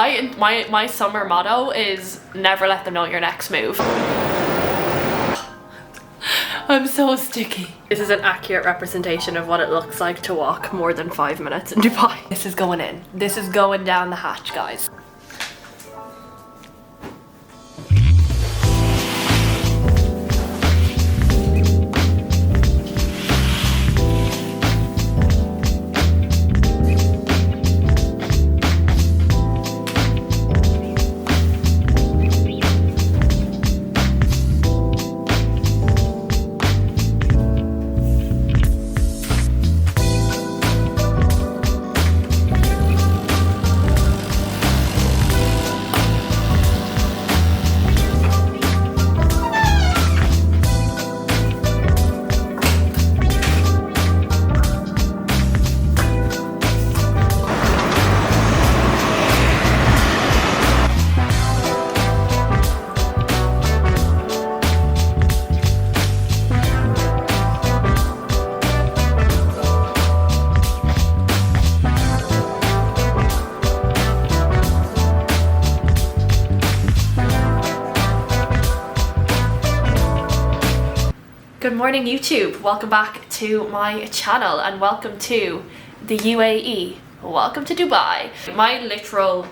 My summer motto is never let them know your next move. I'm so sticky. This is an accurate representation of what it looks like to walk more than 5 minutes in Dubai. This is going in. This is going down the hatch, guys. Good morning YouTube, welcome back to my channel and welcome to the UAE, welcome to Dubai. My literal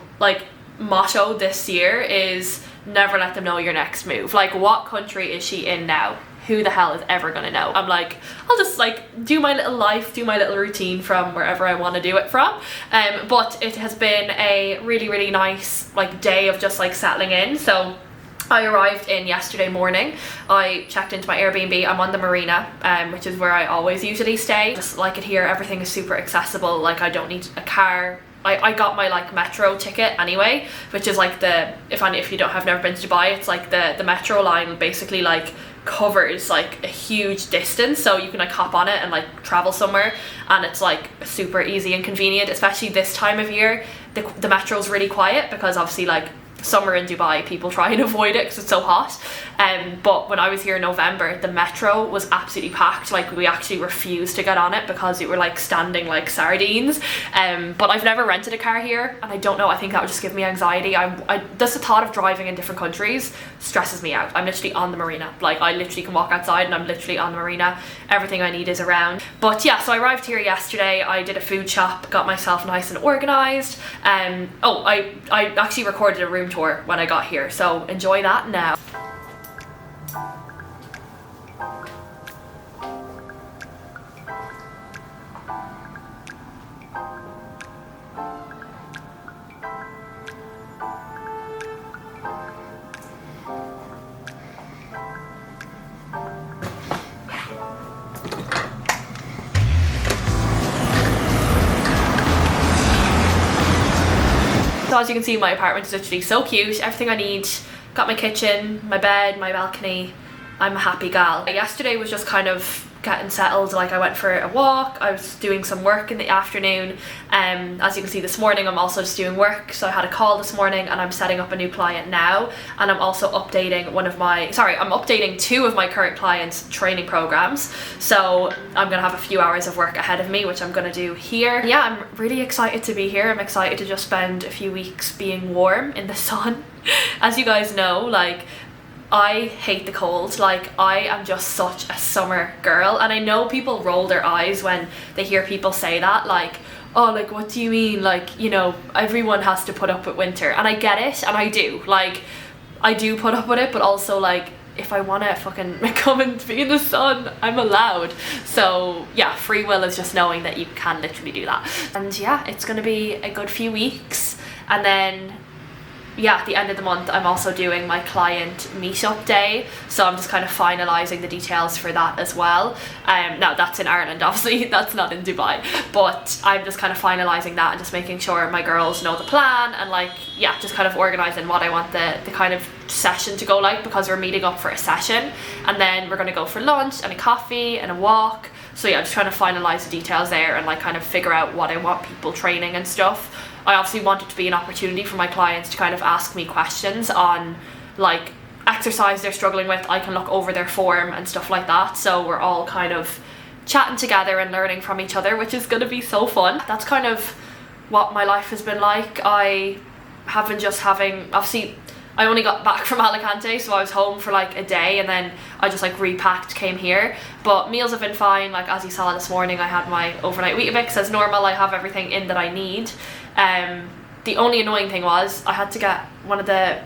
motto this year is never let them know your next move. Like, what country is she in now? Who the hell is ever gonna know? I'm like, I'll just do my little life, do my little routine from wherever I want to do it from. But it has been a really nice day of just settling in. So I arrived in yesterday morning. I checked into my Airbnb. I'm on the marina, which is where I always usually stay. Just like it here, everything is super accessible. I don't need a car. I got my metro ticket anyway, which is if you have never been to Dubai, it's the metro line basically covers a huge distance, so you can hop on it and travel somewhere, and it's super easy and convenient, especially this time of year. The metro's really quiet because obviously summer in Dubai, people try and avoid it because it's so hot. But when I was here in November, the metro was absolutely packed. We actually refused to get on it because we were standing like sardines. But I've never rented a car here, and I don't know, I think that would just give me anxiety. Just the thought of driving in different countries stresses me out. I'm literally on the marina. I literally can walk outside and I'm literally on the marina. Everything I need is around. But yeah, so I arrived here yesterday. I did a food shop, got myself nice and organized. I actually recorded a room tour when I got here, so enjoy that now. So as you can see, my apartment is literally so cute. Everything I need. Got my kitchen, my bed, my balcony. I'm a happy gal. Yesterday was just kind of getting settled. I went for a walk. I was doing some work in the afternoon. As you can see, this morning I'm also just doing work. So I had a call this morning and I'm setting up a new client now. And I'm also updating I'm updating 2 of my current clients' training programs. So I'm gonna have a few hours of work ahead of me, which I'm gonna do here. Yeah, I'm really excited to be here. I'm excited to just spend a few weeks being warm in the sun. As you guys know, I hate the cold. I am just such a summer girl, and I know people roll their eyes when they hear people say that, oh, what do you mean, everyone has to put up with winter. And I get it, and I do, I do put up with it, but also if I want to fucking come and be in the sun, I'm allowed. So yeah, free will is just knowing that you can literally do that. And yeah, it's gonna be a good few weeks, and then yeah, at the end of the month I'm also doing my client meetup day, so I'm just kind of finalizing the details for that as well. Now that's in Ireland, obviously that's not in Dubai, but I'm just kind of finalizing that and just making sure my girls know the plan, and yeah, just kind of organizing what I want the kind of session to go because we're meeting up for a session, and then we're going to go for lunch and a coffee and a walk. So yeah, just trying to finalize the details there and kind of figure out what I want people training and stuff. I obviously want it to be an opportunity for my clients to kind of ask me questions on exercise they're struggling with. I can look over their form and stuff like that, so we're all kind of chatting together and learning from each other, which is going to be so fun. That's kind of what my life has been like. I obviously I only got back from Alicante, so I was home for like a day and then I just like repacked, came here. But meals have been fine. Like as you saw this morning, I had my overnight Weetabix as normal. I have everything in that I need. The only annoying thing was I had to get one of the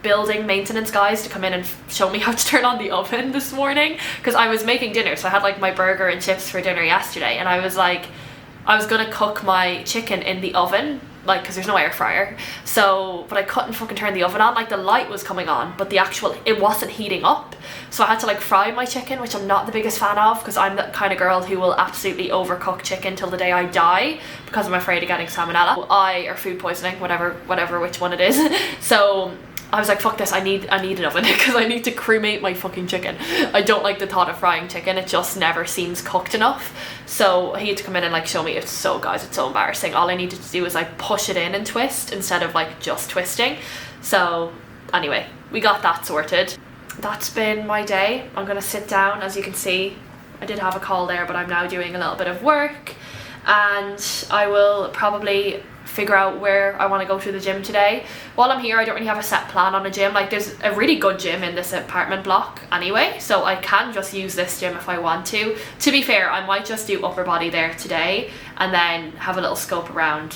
building maintenance guys to come in and show me how to turn on the oven this morning, because I was making dinner. So I had like my burger and chips for dinner yesterday, and I was gonna cook my chicken in the oven, like, because there's no air fryer. So, but I couldn't fucking turn the oven on. Like the light was coming on, but it wasn't heating up. So I had to like fry my chicken, which I'm not the biggest fan of, because I'm the kind of girl who will absolutely overcook chicken till the day I die, because I'm afraid of getting salmonella or food poisoning, whatever which one it is. So I was like, fuck this, I need an oven because I need to cremate my fucking chicken. I don't like the thought of frying chicken, it just never seems cooked enough. So he had to come in and like show me. It's so embarrassing. All I needed to do was like push it in and twist instead of like just twisting. So anyway, we got that sorted. That's been my day. I'm gonna sit down. As you can see, I did have a call there, but I'm now doing a little bit of work, and I will probably figure out where I want to go to the gym today. While I'm here, I don't really have a set plan on a gym. Like there's a really good gym in this apartment block anyway, so I can just use this gym if I want to. To be fair, I might just do upper body there today and then have a little scope around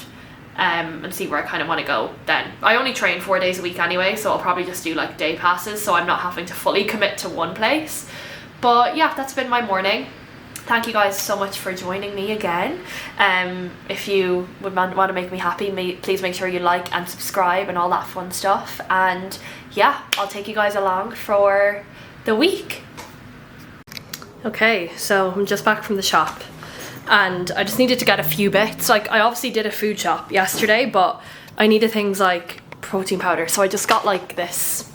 and see where I kind of want to go then. I only train 4 days a week anyway, so I'll probably just do like day passes, so I'm not having to fully commit to one place. But yeah, that's been my morning. Thank you guys so much for joining me again. If you would want to make me happy, please make sure you like and subscribe and all that fun stuff. And yeah, I'll take you guys along for the week. Okay, so I'm just back from the shop and I just needed to get a few bits. Like I obviously did a food shop yesterday, but I needed things like protein powder. So I just got like this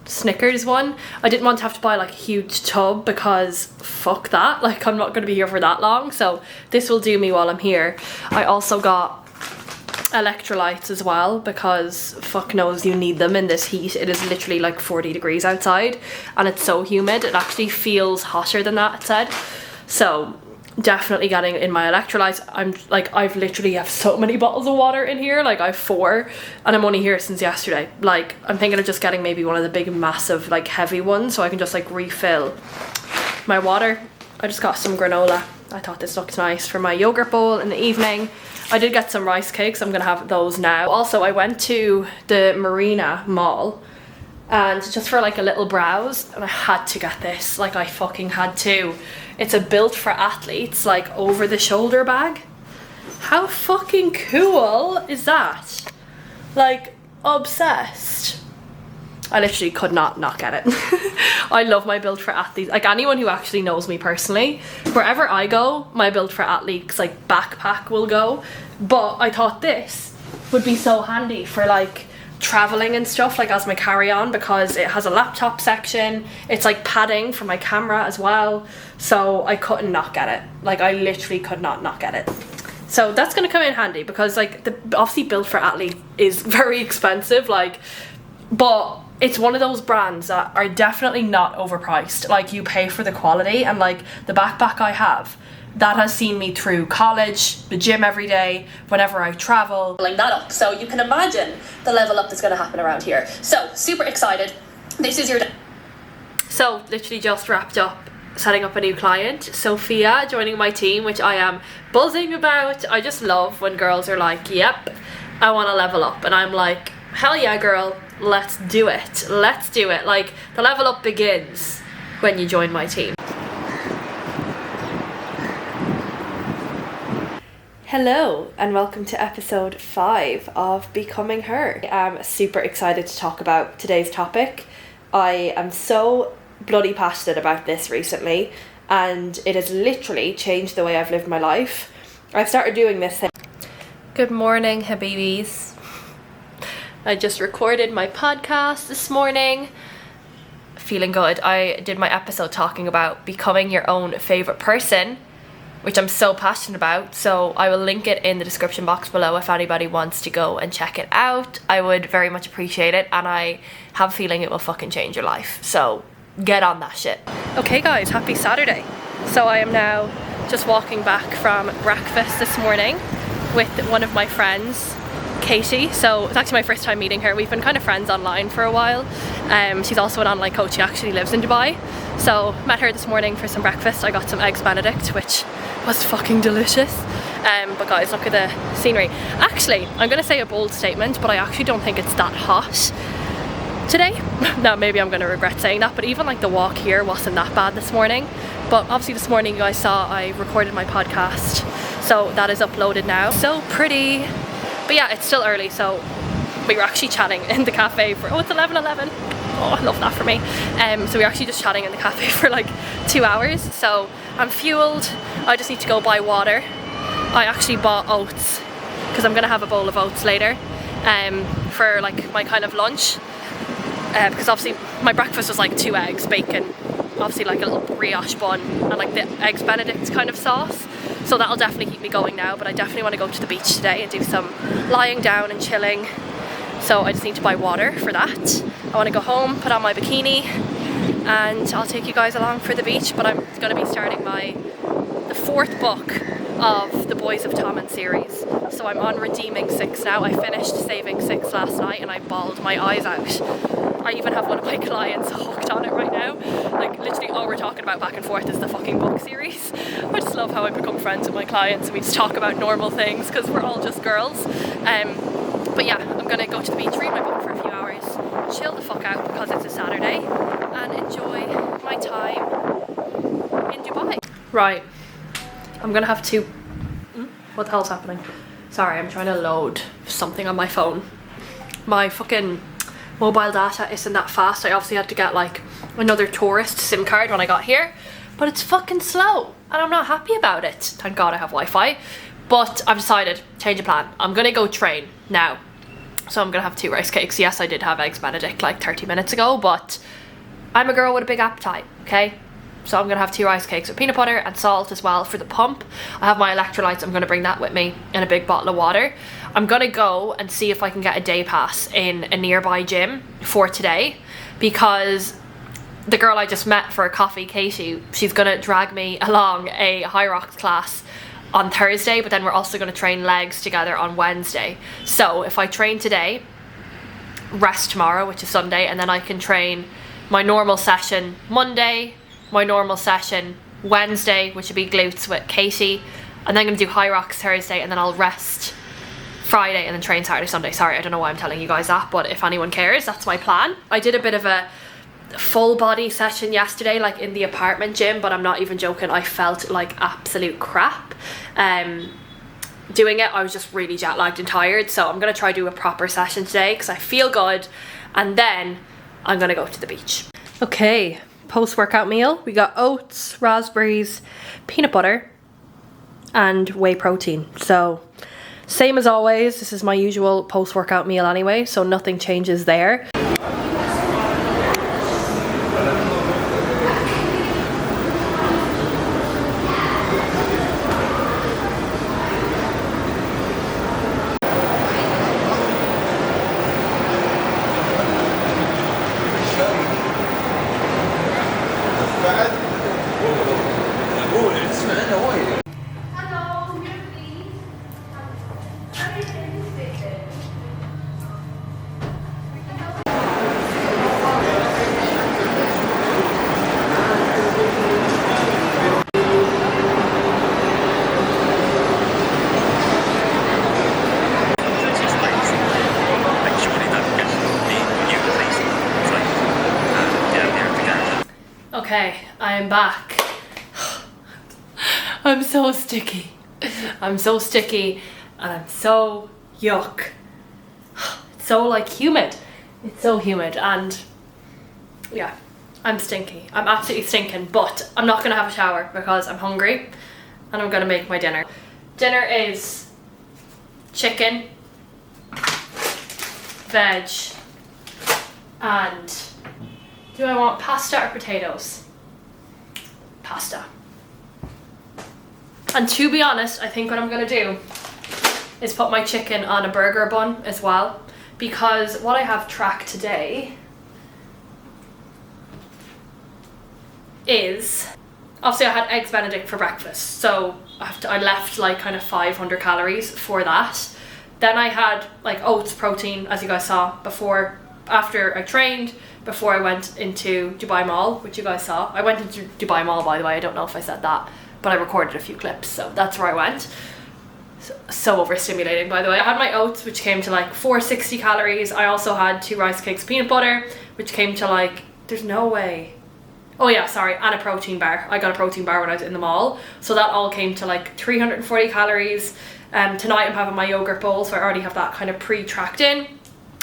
Snickers one. I didn't want to have to buy like a huge tub because fuck that, like I'm not going to be here for that long, so this will do me while I'm here. I also got electrolytes as well because fuck knows you need them in this heat. It is literally like 40 degrees outside and it's so humid. It actually feels hotter than that, it said. So definitely getting in my electrolytes. I've literally have so many bottles of water in here. Like I have 4 and I'm only here since yesterday. Like I'm thinking of just getting maybe one of the big massive like heavy ones so I can just like refill my water. I just got some granola. I thought this looked nice for my yogurt bowl in the evening. I did get some rice cakes. I'm gonna have those now. Also I went to the Marina Mall and just for like a little browse, and I had to get this. Like I fucking had to. It's a built for athletes like over the shoulder bag. How fucking cool is that? Like obsessed. I literally could not get it. I love my built for athletes. Like anyone who actually knows me personally, wherever I go, my built for athletes like backpack will go. But I thought this would be so handy for like traveling and stuff, like as my carry-on, because it has a laptop section. It's like padding for my camera as well, so I couldn't not get it. Like I literally could not get it. So that's gonna come in handy because like the obviously built for athlete is very expensive, like, but it's one of those brands that are definitely not overpriced. Like you pay for the quality, and like the backpack I have, that has seen me through college, the gym every day, whenever I travel. Leveling that up. So you can imagine the level up that's going to happen around here. So super excited. This is your day. So literally just wrapped up setting up a new client. Sophia joining my team, which I am buzzing about. I just love when girls are like, yep, I want to level up. And I'm like, hell yeah, girl, let's do it. Let's do it. Like the level up begins when you join my team. Hello and welcome to episode 5 of Becoming Her. I'm super excited to talk about today's topic. I am so bloody passionate about this recently and it has literally changed the way I've lived my life. I've started doing this thing. Good morning, Habibis. I just recorded my podcast this morning. Feeling good. I did my episode talking about becoming your own favourite person, which I'm so passionate about, so I will link it in the description box below if anybody wants to go and check it out. I would very much appreciate it, and I have a feeling it will fucking change your life, so get on that shit. Okay guys, happy Saturday. So I am now just walking back from breakfast this morning with one of my friends, Katie. So it's actually my first time meeting her. We've been kind of friends online for a while. She's also an online coach. She actually lives in Dubai. So met her this morning for some breakfast. I got some eggs Benedict, which was fucking delicious. But guys, look at the scenery. Actually, I'm gonna say a bold statement, but I actually don't think it's that hot today. Now maybe I'm gonna regret saying that, but even like the walk here wasn't that bad this morning. But obviously this morning you guys saw I recorded my podcast, so that is uploaded now. So pretty. But yeah, it's still early, so we were actually chatting in the cafe for, oh, it's 11:11. Oh, I love that for me. So we were actually just chatting in the cafe for like 2 hours. So I'm fueled. I just need to go buy water. I actually bought oats because I'm gonna have a bowl of oats later for like my kind of lunch. Because obviously my breakfast was like 2 eggs, bacon, obviously like a little brioche bun and like the eggs Benedict kind of sauce. So that'll definitely keep me going now, but I definitely want to go to the beach today and do some lying down and chilling. So I just need to buy water for that. I want to go home, put on my bikini, and I'll take you guys along for the beach. But I'm going to be starting the 4th book of the Boys of Tommen series. So I'm on redeeming 6 now. I finished saving 6 last night and I bawled my eyes out. I even have one of my clients hooked on it right now. Like literally all we're talking about back and forth is the fucking book series. I just love how I become friends with my clients and we just talk about normal things because we're all just girls. But yeah, I'm gonna go to the beach, read my book for a few hours, chill the fuck out because it's a Saturday, and enjoy my time in Dubai. Right, I'm gonna have to... What the hell's happening? Sorry, I'm trying to load something on my phone. My fucking mobile data isn't that fast. I obviously had to get like another tourist SIM card when I got here, but it's fucking slow and I'm not happy about it. Thank God I have Wi-Fi. But I've decided, change of plan. I'm gonna go train now. So I'm gonna have 2 rice cakes. Yes, I did have eggs Benedict like 30 minutes ago, but I'm a girl with a big appetite, okay? So I'm gonna have 2 rice cakes with peanut butter and salt as well for the pump. I have my electrolytes, I'm gonna bring that with me in a big bottle of water. I'm gonna go and see if I can get a day pass in a nearby gym for today, because the girl I just met for a coffee, Katie, she's gonna drag me along a high rocks class on Thursday, but then we're also gonna train legs together on Wednesday. So if I train today, rest tomorrow, which is Sunday, and then I can train my normal session Monday, my normal session Wednesday, which would be glutes with Katie, and then I'm gonna do high rocks Thursday, and then I'll rest Friday and then train Saturday, Sunday. Sorry, I don't know why I'm telling you guys that, but if anyone cares, that's my plan. I did a bit of a full body session yesterday, like in the apartment gym, but I'm not even joking, I felt like absolute crap doing it. I was just really jet lagged and tired, so I'm gonna try to do a proper session today because I feel good, and then I'm gonna go to the beach. Okay, post-workout meal. We got oats, raspberries, peanut butter, and whey protein. So same as always, this is my usual post-workout meal anyway, so nothing changes there. Okay, I am back. I'm so sticky. I'm so sticky and I'm so yuck. It's so like humid. It's so humid and yeah, I'm stinky. I'm absolutely stinking, but I'm not gonna have a shower because I'm hungry and I'm gonna make my dinner. Dinner is chicken, veg, and do I want pasta or potatoes? Pasta. And to be honest, I think what I'm gonna do is put my chicken on a burger bun as well, because what I have tracked today is, obviously I had eggs Benedict for breakfast, so I left like kind of 500 calories for that. Then I had like oats protein, as you guys saw before, after I trained, before I went into Dubai Mall, which you guys saw. I went into Dubai Mall, by the way, I don't know if I said that, but I recorded a few clips, so that's where I went. So overstimulating, by the way. I had my oats, which came to like 460 calories. I also had 2 rice cakes peanut butter, which came to like, there's no way. Oh yeah, sorry, and a protein bar. I got a protein bar when I was in the mall. So that all came to like 340 calories. Tonight I'm having my yogurt bowl, so I already have that kind of pre-tracked in.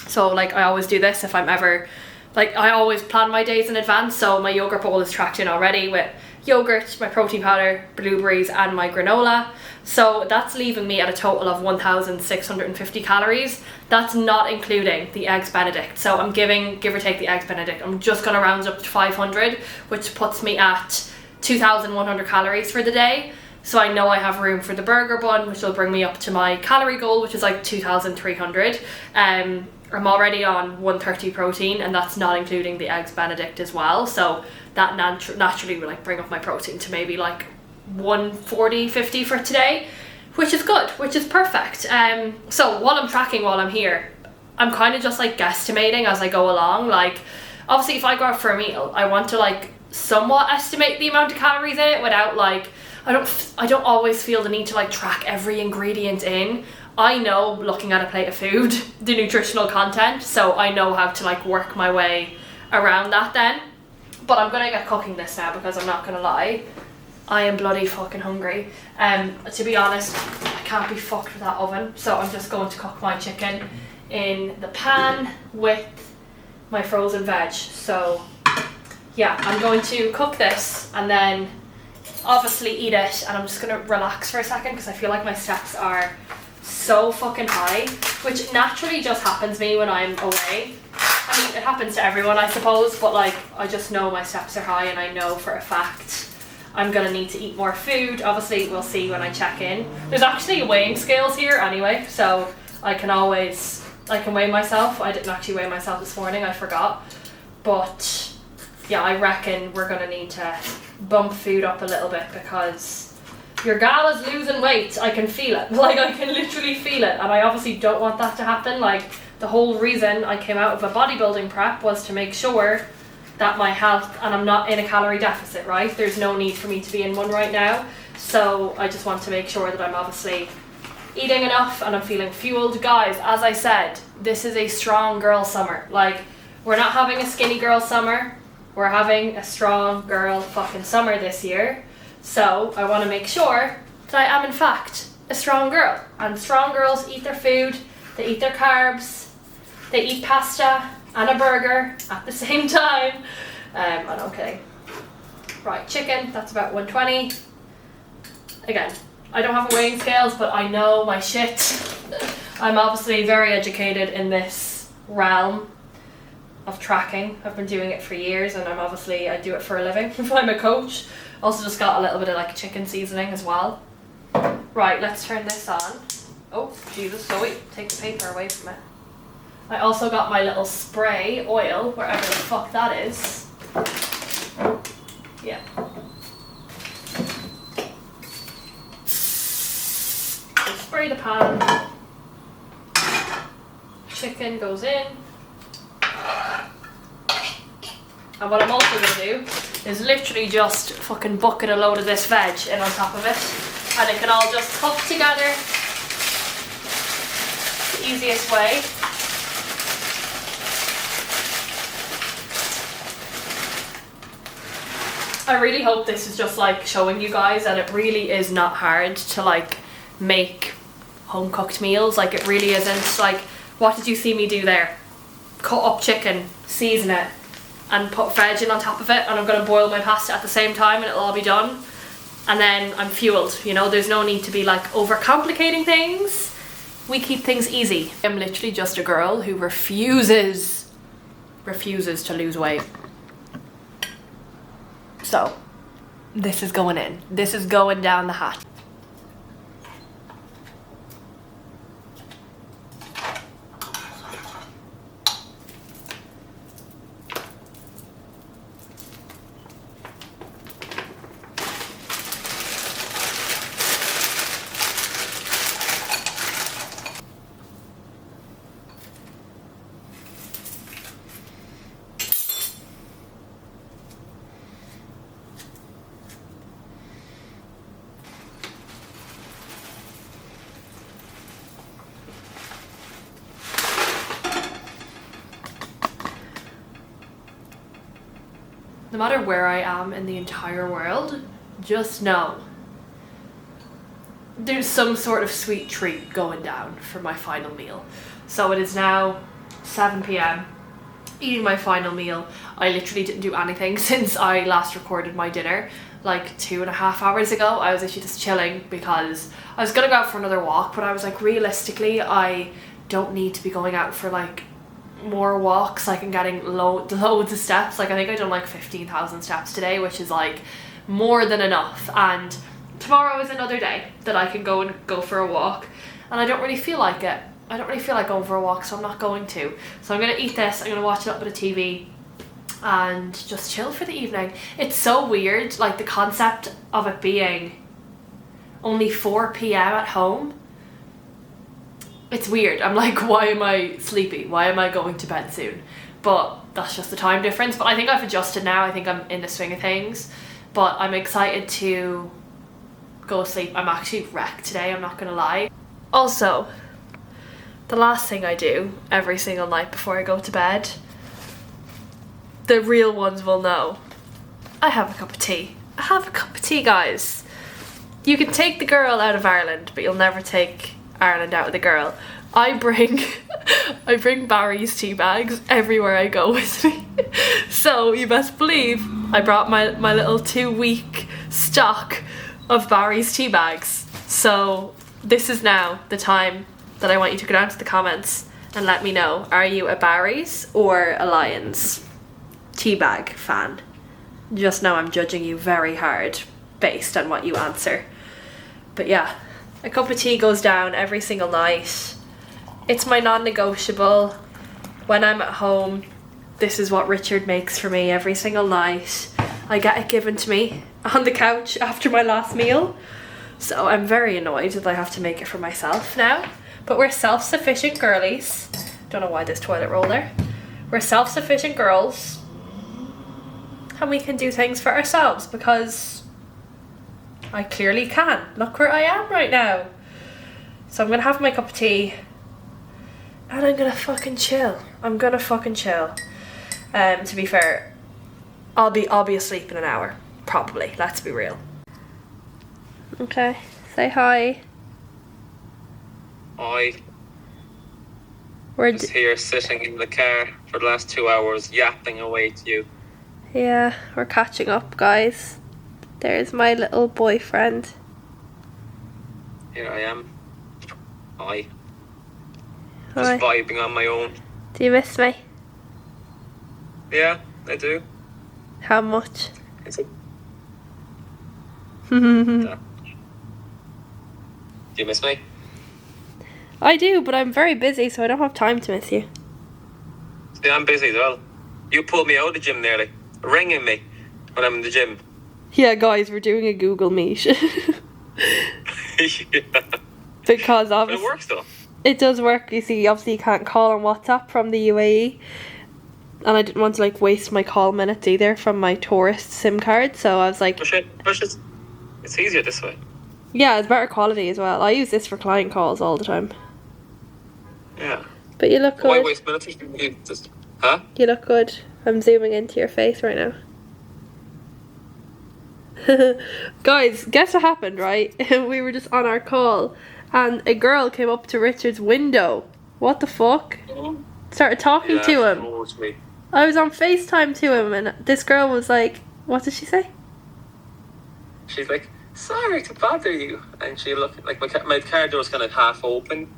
So like I always do this if I'm ever, like I always plan my days in advance. So my yogurt bowl is tracked in already with yogurt, my protein powder, blueberries and my granola. So that's leaving me at a total of 1,650 calories. That's not including the eggs benedict. So I'm giving, give or take, the eggs benedict, I'm just gonna round up to 500, which puts me at 2,100 calories for the day. So I know I have room for the burger bun, which will bring me up to my calorie goal, which is like 2,300. I'm already on 130 protein, and that's not including the eggs benedict as well. So that naturally will like bring up my protein to maybe like 140, 50 for today, which is good, which is perfect. So while I'm tracking, while I'm here, I'm kind of just like guesstimating as I go along. Like obviously if I go out for a meal, I want to like somewhat estimate the amount of calories in it without like, I don't always feel the need to like track every ingredient in. I know, looking at a plate of food, the nutritional content, so I know how to like work my way around that then. But I'm gonna get cooking this now, because I'm not gonna lie, I am bloody fucking hungry. To be honest, I can't be fucked with that oven, so I'm just going to cook my chicken in the pan with my frozen veg. So yeah, I'm going to cook this and then obviously eat it, and I'm just gonna relax for a second because I feel like my steps are so fucking high, which naturally just happens to me when I'm away. I mean, it happens to everyone, I suppose, but like I just know my steps are high, and I know for a fact I'm gonna need to eat more food. Obviously we'll see when I check in. There's actually weighing scales here anyway, so I can weigh myself. I didn't actually weigh myself this morning, I forgot, but yeah, I reckon we're gonna need to bump food up a little bit, because your gal is losing weight. I can feel it. Like I can literally feel it, and I obviously don't want that to happen. Like the whole reason I came out of a bodybuilding prep was to make sure that my health, and I'm not in a calorie deficit, right? There's no need for me to be in one right now. So I just want to make sure that I'm obviously eating enough and I'm feeling fueled. Guys, as I said, this is a strong girl summer. Like we're not having a skinny girl summer. We're having a strong girl fucking summer this year. So I want to make sure that I am in fact a strong girl. And strong girls eat their food, they eat their carbs, they eat pasta and a burger at the same time. I'm not kidding. Right, chicken, that's about 120. Again, I don't have a weighing scales, but I know my shit. I'm obviously very educated in this realm of tracking. I've been doing it for years, and I do it for a living. I'm a coach. Also just got a little bit of like chicken seasoning as well. Right, let's turn this on. Oh, Jesus, Zoe, take the paper away from it. I also got my little spray oil, wherever the fuck that is. Yeah. So spray the pan. Chicken goes in. And what I'm also going to do is literally just fucking bucket a load of this veg in on top of it, and it can all just cook together the easiest way. I really hope this is just like showing you guys that it really is not hard to like make home cooked meals. Like it really isn't. Like, what did you see me do there? Cut up chicken, season it, and put veg in on top of it, and I'm going to boil my pasta at the same time, and it'll all be done, and then I'm fueled. You know, there's no need to be like overcomplicating things. We keep things easy. I'm literally just a girl who refuses to lose weight. So this is going in. This is going down the hatch. no matter where I am in the entire world, just know there's some sort of sweet treat going down for my final meal. So it is now 7 p.m. eating my final meal. I literally didn't do anything since I last recorded my dinner like 2.5 hours ago. I was actually just chilling because I was gonna go out for another walk, but I was like, realistically, I don't need to be going out for like more walks. Like, I'm getting loads of steps. Like, I think I done like 15,000 steps today, which is like more than enough. And tomorrow is another day that I can go for a walk, and I don't really feel like it. I don't really feel like going for a walk, so I'm not going to. So I'm gonna eat this, I'm gonna watch a little bit of TV and just chill for the evening. It's so weird, like the concept of it being only 4 p.m. at home. It's weird. I'm like, why am I sleepy? Why am I going to bed soon? But that's just the time difference. But I think I've adjusted now. I think I'm in the swing of things. But I'm excited to go to sleep. I'm actually wrecked today, I'm not gonna lie. Also, the last thing I do every single night before I go to bed, the real ones will know, I have a cup of tea. I have a cup of tea, guys. You can take the girl out of Ireland, but you'll never take Ireland out of the girl. I bring Barry's tea bags everywhere I go with me. So you best believe I brought my little 2-week stock of Barry's tea bags. So this is now the time that I want you to go down to the comments and let me know, are you a Barry's or a Lions tea bag fan? Just know I'm judging you very hard based on what you answer. But yeah, a cup of tea goes down every single night. It's my non-negotiable. When I'm at home, this is what Richard makes for me every single night. I get it given to me on the couch after my last meal. So I'm very annoyed that I have to make it for myself now. But we're self-sufficient girlies. Don't know why there's toilet roll there. We're self-sufficient girls. And we can do things for ourselves because I clearly can. Look where I am right now. So I'm gonna have my cup of tea and I'm gonna fucking chill. I'm gonna fucking chill. To be fair, I'll be asleep in an hour, probably. Let's be real. Okay, say hi. Hi. We're just here sitting in the car for the last 2 hours, yapping away to you. Yeah, we're catching up, guys. There's my little boyfriend. Here I am. Hi. Hi. Just vibing on my own. Do you miss me? Yeah, I do. How much? It's a... I Do you miss me? do, but I'm very busy, so I don't have time to miss you. See, I'm busy as well. You pulled me out of the gym nearly, ringing me when I'm in the gym. Yeah, guys, we're doing a Google Meet. Yeah. Because But it obviously works though. it does work. You see, obviously you can't call on WhatsApp from the UAE, and I didn't want to like waste my call minutes either from my tourist SIM card, so I was like, It's easier this way. yeah, it's better quality as well. I use this for client calls all the time. Yeah. But you look Why good. waste minutes? Just, huh? You look good. I'm zooming into your face right now. Guys, guess what happened, right? We were just on our call and a girl came up to Richard's window. What the fuck? Started talking to him. Me. I was on FaceTime to him and this girl was like, what did she say? She's like, sorry to bother you. And she looked like my car door's kind of half open.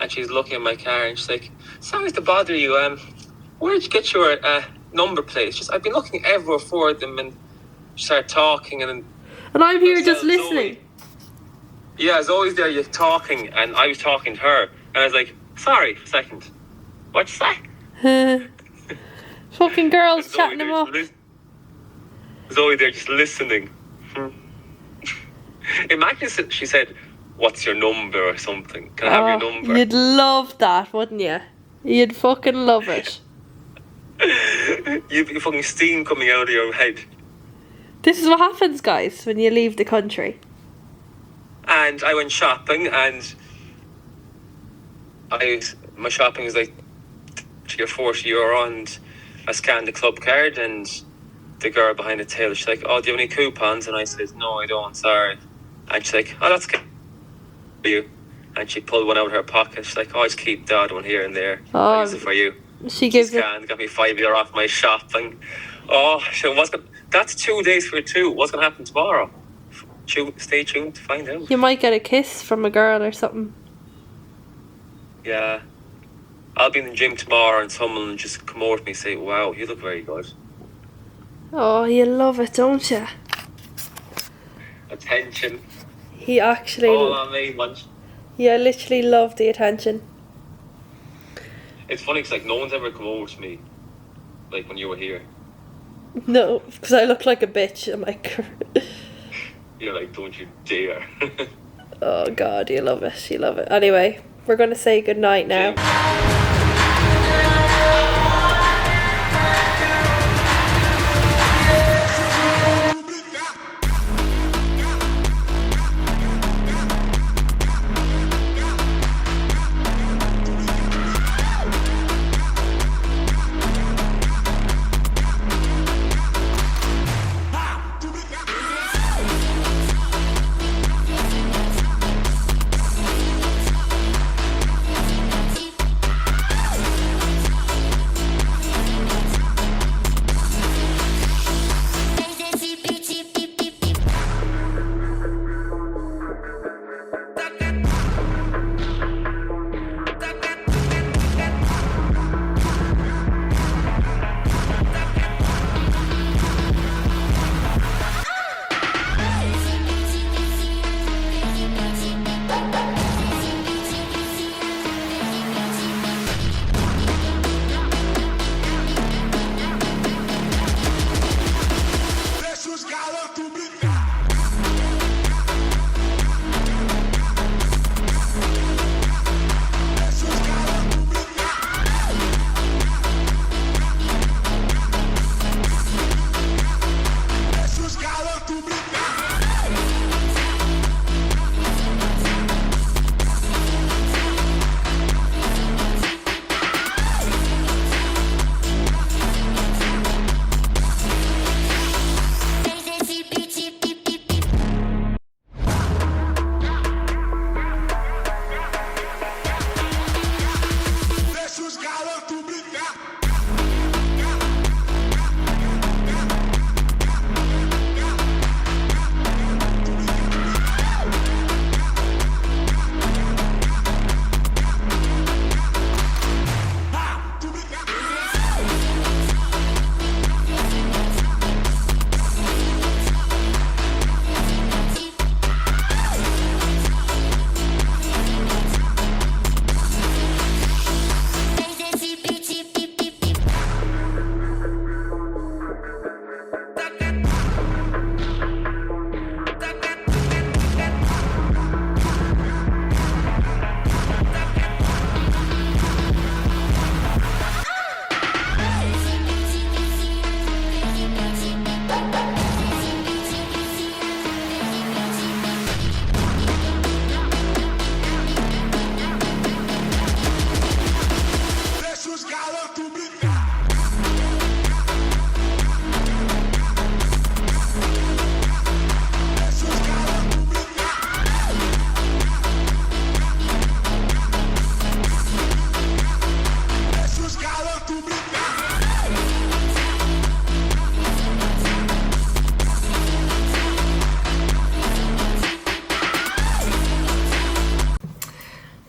And she's looking at my car and she's like, sorry to bother you. Where'd you get your number plate? I've been looking everywhere for them. And she started talking and I'm here just listening. Yeah, Zoe's there, you're talking, and I was talking to her. And I was like, sorry, a second. What'd you say? Fucking girls chatting him up. Zoe there just listening. Imagine she said, what's your number or something? Can I have your number? You'd love that, wouldn't you? You'd fucking love it. You'd be fucking steam coming out of your head. This is what happens, guys, when you leave the country. And I went shopping and my shopping was like €40 and I scanned the club card and the girl behind the till, she's like, oh, do you have any coupons? And I says, no, I don't, sorry. And she's like, oh, that's good for you. And she pulled one out of her pocket. She's like, oh, I just keep the odd one here and there. I'll use it for you. She gives it. Got me €5 off my shopping. Oh, so that's 2 days for 2. What's going to happen tomorrow? Stay tuned to find out. You might get a kiss from a girl or something. Yeah. I'll be in the gym tomorrow and someone will just come over to me and say, wow, you look very good. Oh, you love it, don't you? Attention. He actually... All on me, munch. Yeah, I literally love the attention. It's funny because, like, no one's ever come over to me, like, when you were here. No, because I look like a bitch. I'm like... You're like, don't you dare. Oh, God, you love it. You love it. Anyway, we're going to say goodnight now.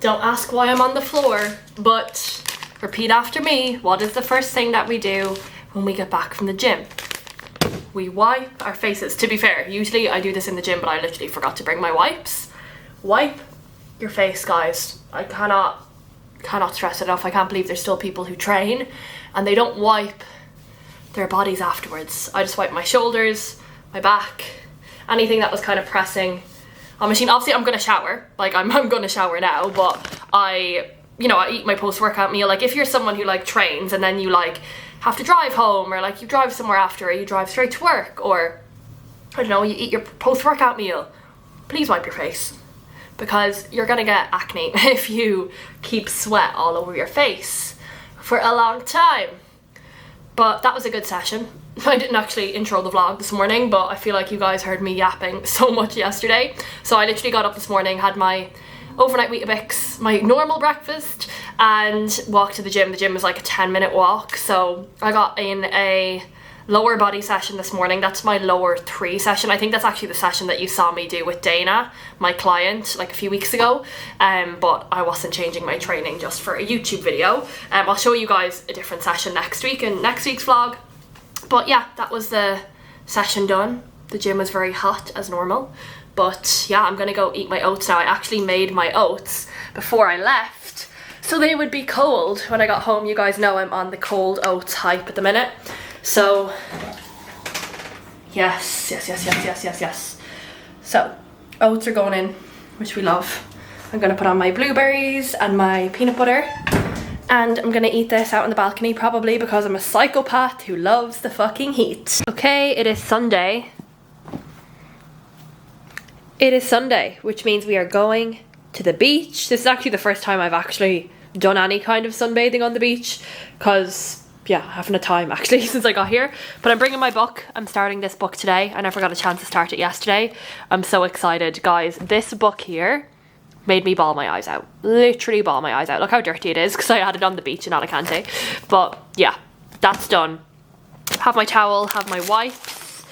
Don't ask why I'm on the floor, but repeat after me. What is the first thing that we do when we get back from the gym? We wipe our faces. To be fair, usually I do this in the gym, but I literally forgot to bring my wipes. Wipe your face, guys. I cannot stress it enough. I can't believe there's still people who train and they don't wipe their bodies afterwards. I just wipe my shoulders, my back, anything that was kind of pressing on machine. Obviously I'm gonna shower, like I'm gonna shower now, but I eat my post-workout meal. Like if you're someone who like trains and then you like have to drive home, or like you drive somewhere after, or you drive straight to work, or I don't know, you eat your post-workout meal, please wipe your face, because you're gonna get acne if you keep sweat all over your face for a long time. But that was a good session. I didn't actually intro the vlog this morning, but I feel like you guys heard me yapping so much yesterday. So I literally got up this morning, had my overnight Weetabix, my normal breakfast, and walked to the gym. The gym is like a 10-minute walk, so I got in a lower body session this morning. That's my lower 3 session. I think that's actually the session that you saw me do with Dana, my client, like a few weeks ago, but I wasn't changing my training just for a YouTube video. I'll show you guys a different session next week in next week's vlog. But yeah, that was the session done. The gym was very hot as normal, but yeah, I'm gonna go eat my oats now. I actually made my oats before I left so they would be cold when I got home. You guys know I'm on the cold oats hype at the minute. So yes. So oats are going in, which we love. I'm gonna put on my blueberries and my peanut butter, and I'm gonna eat this out on the balcony, probably because I'm a psychopath who loves the fucking heat. Okay, it is Sunday. It is Sunday, which means we are going to the beach. This is actually the first time I've actually done any kind of sunbathing on the beach, because yeah, I haven't had time actually since I got here. But I'm bringing my book. I'm starting this book today. I never got a chance to start it yesterday. I'm so excited, guys. This book here made me bawl my eyes out. Literally bawl my eyes out. Look how dirty it is, because I had it on the beach in Alicante. But yeah, that's done. Have my towel, have my wipes.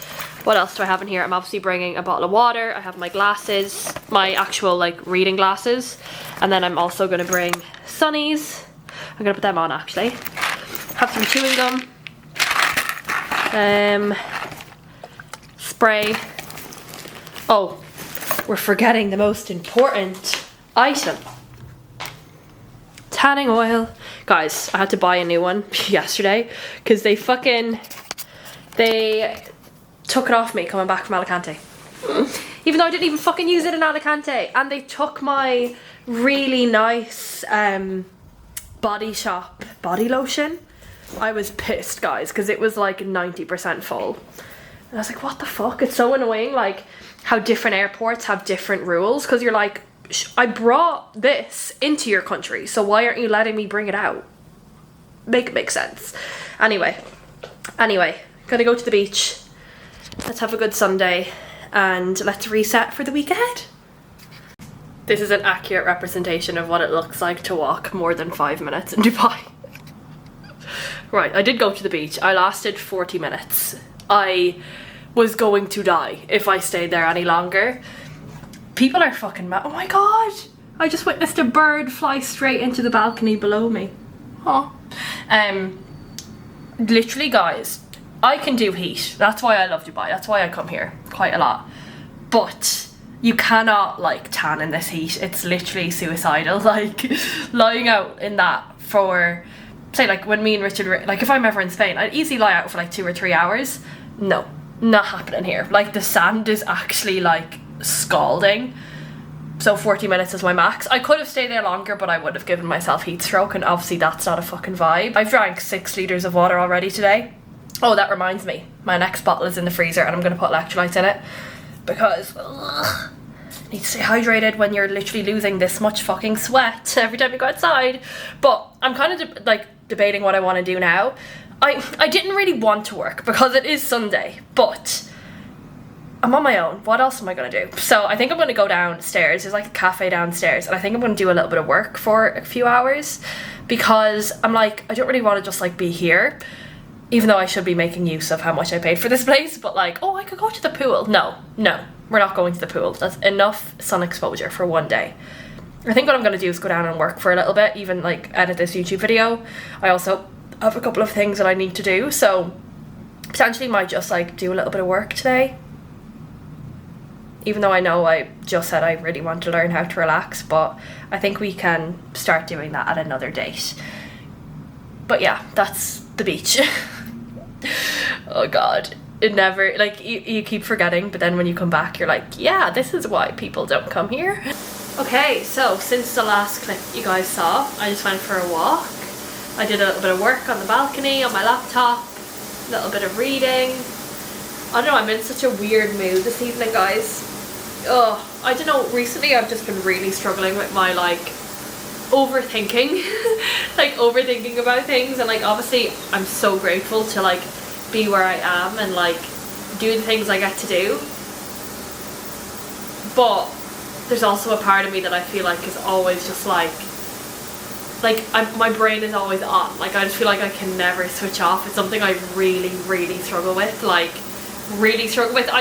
What else do I have in here? I'm obviously bringing a bottle of water. I have my glasses, my actual like reading glasses. And then I'm also going to bring sunnies. I'm going to put them on actually. Have some chewing gum. Spray. Oh, we're forgetting the most important item. Tanning oil. Guys, I had to buy a new one yesterday because they took it off me coming back from Alicante. Even though I didn't even fucking use it in Alicante. And they took my really nice Body Shop body lotion. I was pissed, guys, because it was like 90% full. And I was like, what the fuck? It's so annoying, like, how different airports have different rules, because you're like, I brought this into your country, so why aren't you letting me bring it out? Make it make sense. Anyway, gonna go to the beach. Let's have a good Sunday, and let's reset for the week ahead. This is an accurate representation of what it looks like to walk more than 5 minutes in Dubai. Right, I did go to the beach. I lasted 40 minutes. I was going to die if I stayed there any longer. People are fucking mad. Oh my god! I just witnessed a bird fly straight into the balcony below me. Oh. Literally, guys, I can do heat. That's why I love Dubai. That's why I come here quite a lot. But you cannot like tan in this heat. It's literally suicidal. Like lying out in that for, say, like when me and Richard, like if I'm ever in Spain, I'd easily lie out for like 2 or 3 hours. No, not happening here. Like the sand is actually like scalding. So 40 minutes is my max. I could have stayed there longer, but I would have given myself heat stroke, and obviously that's not a fucking vibe. I've drank 6 litres of water already today. Oh, that reminds me, my next bottle is in the freezer and I'm going to put electrolytes in it, because need to stay hydrated when you're literally losing this much fucking sweat every time you go outside. But I'm kind of debating what I want to do now. I didn't really want to work because it is Sunday, but I'm on my own. What else am I going to do? So I think I'm going to go downstairs. There's like a cafe downstairs, and I think I'm going to do a little bit of work for a few hours, because I'm like, I don't really want to just like be here, even though I should be making use of how much I paid for this place. But like, oh, I could go to the pool. No, we're not going to the pool. That's enough sun exposure for one day. I think what I'm going to do is go down and work for a little bit, even like edit this YouTube video. I also have a couple of things that I need to do, so potentially might just like do a little bit of work today. Even though I know I just said I really want to learn how to relax, but I think we can start doing that at another date. But yeah, that's the beach. Oh god, it never, like, you keep forgetting, but then when you come back you're like, yeah, this is why people don't come here. Okay, so since the last clip you guys saw, I just went for a walk. I did a little bit of work on the balcony, on my laptop, a little bit of reading. I don't know, I'm in such a weird mood this evening, guys. Oh, I don't know, recently I've just been really struggling with my like overthinking like overthinking about things, and like obviously I'm so grateful to like be where I am and like do the things I get to do. But there's also a part of me that I feel like is always just like my brain is always on. Like I just feel like I can never switch off. It's something I really, really struggle with. I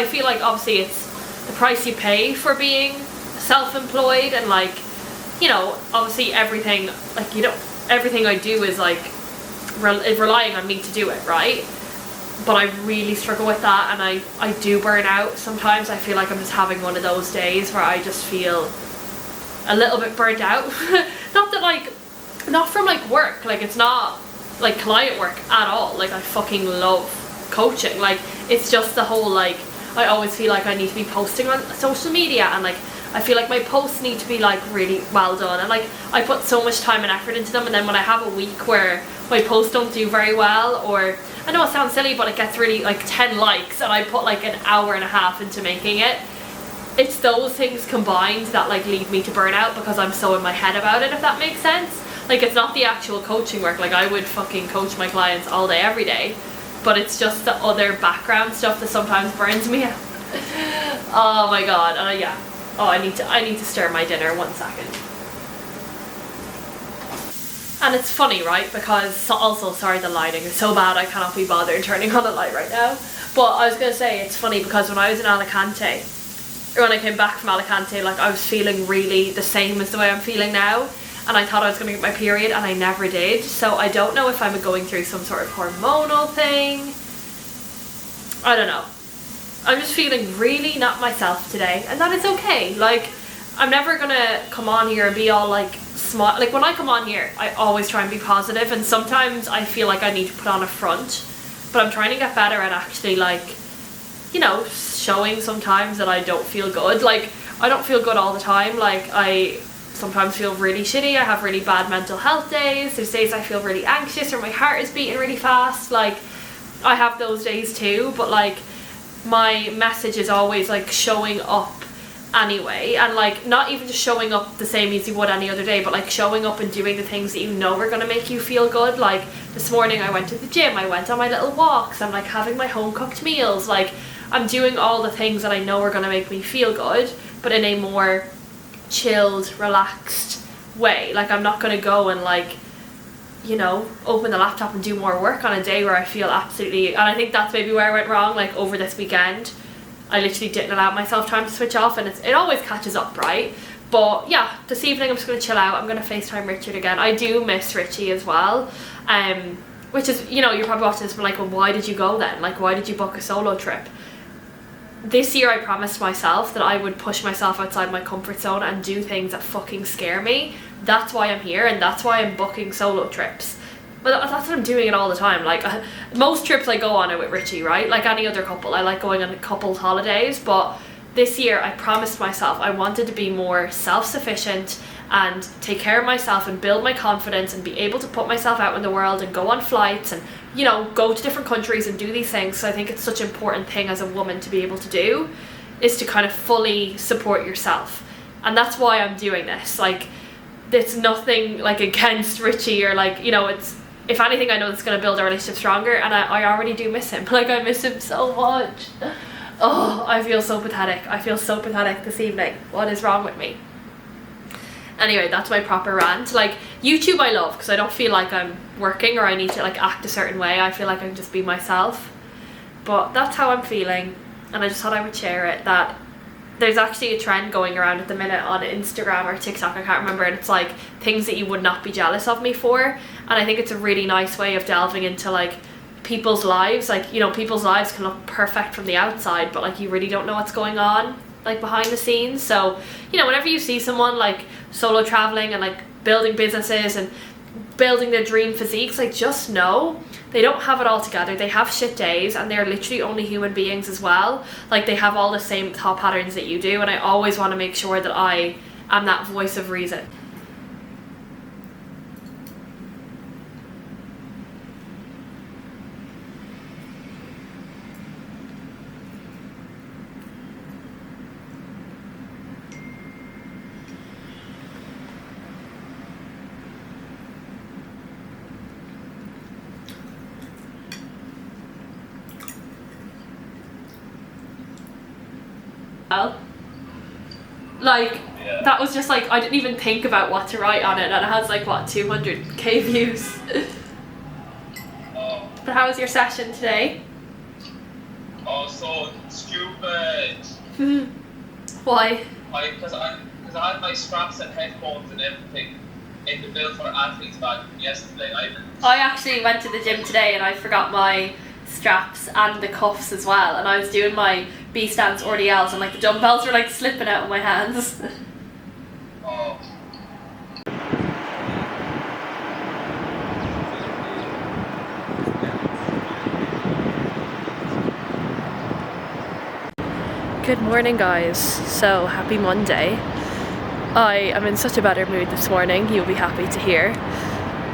feel like obviously it's the price you pay for being self-employed, and like, you know, obviously everything, like, you know, everything I do is like is relying on me to do it, right? But I really struggle with that, and I do burn out sometimes. I feel like I'm just having one of those days where I just feel a little bit burnt out. Not from like work, like it's not like client work at all. Like I fucking love coaching. Like it's just the whole, like, I always feel like I need to be posting on social media, and like I feel like my posts need to be like really well done, and like I put so much time and effort into them, and then when I have a week where my posts don't do very well, or I know it sounds silly but it gets really like 10 likes and I put like an hour and a half into making it, it's those things combined that like lead me to burnout, because I'm so in my head about it, if that makes sense. Like it's not the actual coaching work, like I would fucking coach my clients all day every day, but it's just the other background stuff that sometimes burns me out. Oh my god. Yeah. Oh, I need to stir my dinner. 1 second. And it's funny, right? Because also, sorry, the lighting is so bad I cannot be bothered turning on the light right now. But I was gonna say, it's funny because when I was in Alicante, or when I came back from Alicante, like I was feeling really the same as the way I'm feeling now, and I thought I was gonna get my period and I never did. So I don't know if I'm going through some sort of hormonal thing. I don't know. I'm just feeling really not myself today, and that is okay. Like, I'm never gonna come on here and be all like smart. Like when I come on here, I always try and be positive, and sometimes I feel like I need to put on a front, but I'm trying to get better at actually, like, you know, showing sometimes that I don't feel good. Like I don't feel good all the time. Like I sometimes feel really shitty. I have really bad mental health days. There's days I feel really anxious or my heart is beating really fast. Like I have those days too, but like my message is always like showing up anyway, and like not even just showing up the same as you would any other day, but like showing up and doing the things that you know are going to make you feel good. Like this morning I went to the gym, I went on my little walks, I'm like having my home cooked meals, like I'm doing all the things that I know are going to make me feel good, but in a more chilled, relaxed way. Like I'm not going to go and like, you know, open the laptop and do more work on a day where I feel absolutely, and I think that's maybe where I went wrong. Like over this weekend I literally didn't allow myself time to switch off, and it always catches up, right? But yeah, this evening I'm just going to chill out. I'm going to FaceTime Richard again. I do miss Richie as well, which is, you know, you're probably watching this and like, well, why did you go then? Like, why did you book a solo trip? This year I promised myself that I would push myself outside my comfort zone and do things that fucking scare me. That's why I'm here, and that's why I'm booking solo trips. But that's what I'm doing it all the time. Like most trips I go on are with Richie, right? Like any other couple, I like going on couples holidays, but this year I promised myself I wanted to be more self-sufficient and take care of myself and build my confidence and be able to put myself out in the world and go on flights and, you know, go to different countries and do these things. So I think it's such an important thing as a woman to be able to do, is to kind of fully support yourself. And that's why I'm doing this. Like, it's nothing like against Richie or like, you know, it's, if anything, I know it's going to build our relationship stronger, and I already do miss him. Like, I miss him so much. Oh, I feel so pathetic. I feel so pathetic this evening. What is wrong with me? Anyway, that's my proper rant. Like, YouTube I love because I don't feel like I'm working or I need to like act a certain way. I feel like I can just be myself. But that's how I'm feeling, and I just thought I would share it, that there's actually a trend going around at the minute on Instagram or TikTok, I can't remember, and it's like things that you would not be jealous of me for. And I think it's a really nice way of delving into like people's lives. Like, you know, people's lives can look perfect from the outside, but like you really don't know what's going on like behind the scenes. So, you know, whenever you see someone like solo traveling and like building businesses and building their dream physiques, like just know they don't have it all together. They have shit days, and they're literally only human beings as well. Like, they have all the same thought patterns that you do, and I always want to make sure that I am that voice of reason. well. Like, Yeah. that was just like, I didn't even think about what to write on it, and it has like, what, 200k views. Oh, But how was your session today? oh, so stupid. Why? Because I had my straps and headphones and everything in the bill for athlete's bag yesterday. I actually went to the gym today and I forgot my straps and the cuffs as well, and I was doing my B stance RDLs and like the dumbbells were like slipping out of my hands. Oh. Good morning, guys. So happy Monday. I am in such a better mood this morning, you'll be happy to hear.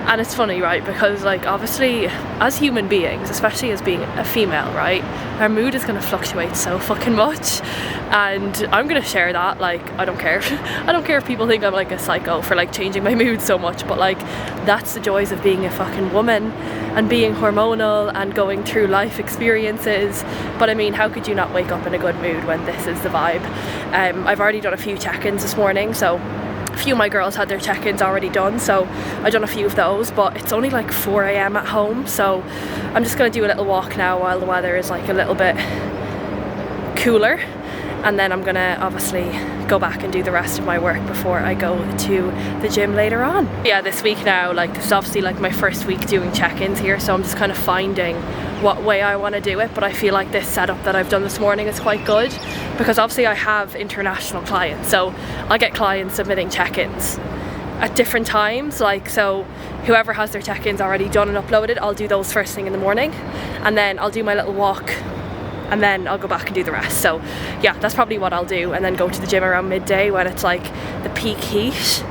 And it's funny, right, because like obviously as human beings, especially as being a female, right, our mood is going to fluctuate so fucking much, and I'm going to share that. Like, I don't care. I don't care if people think I'm like a psycho for like changing my mood so much, but like that's the joys of being a fucking woman and being hormonal and going through life experiences. But I mean, how could you not wake up in a good mood when this is the vibe? I've already done a few check-ins this morning, so a few of my girls had their check-ins already done, so I've done a few of those, but it's only like 4 AM at home, so I'm just going to do a little walk now while the weather is like a little bit cooler, and then I'm going to obviously go back and do the rest of my work before I go to the gym later on. Yeah, this week now, like this is obviously like my first week doing check-ins here, so I'm just kind of finding what way I want to do it, but I feel like this setup that I've done this morning is quite good, because obviously I have international clients, so I get clients submitting check-ins at different times, like, so whoever has their check-ins already done and uploaded, I'll do those first thing in the morning, and then I'll do my little walk, and then I'll go back and do the rest. So yeah, that's probably what I'll do, and then go to the gym around midday when it's like the peak heat,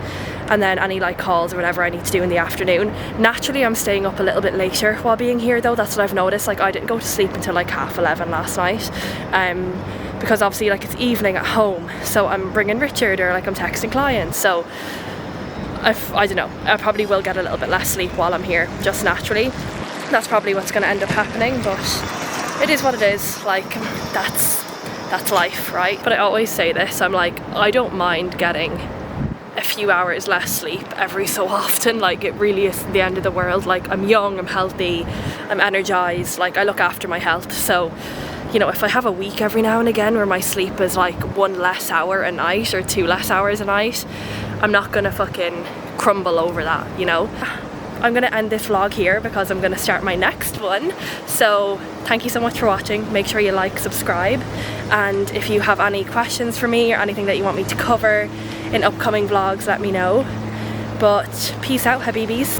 and then any like calls or whatever I need to do in the afternoon. Naturally I'm staying up a little bit later while being here though, that's what I've noticed. Like, I didn't go to sleep until like 11:30 last night, because obviously like it's evening at home, so I'm bringing Richard or like I'm texting clients, so I don't know, I probably will get a little bit less sleep while I'm here, just naturally. That's probably what's going to end up happening, but it is what it is. Like, that's life, right? But I always say this, I'm like, I don't mind getting a few hours less sleep every so often. Like, it really isn't the end of the world. Like, I'm young, I'm healthy, I'm energized, like I look after my health, so you know, if I have a week every now and again where my sleep is like 1 less hour a night or 2 less hours a night, I'm not gonna fucking crumble over that, you know? I'm gonna end this vlog here because I'm gonna start my next one. So thank you so much for watching. Make sure you like, subscribe, and if you have any questions for me or anything that you want me to cover in upcoming vlogs, let me know. But peace out, Habibis.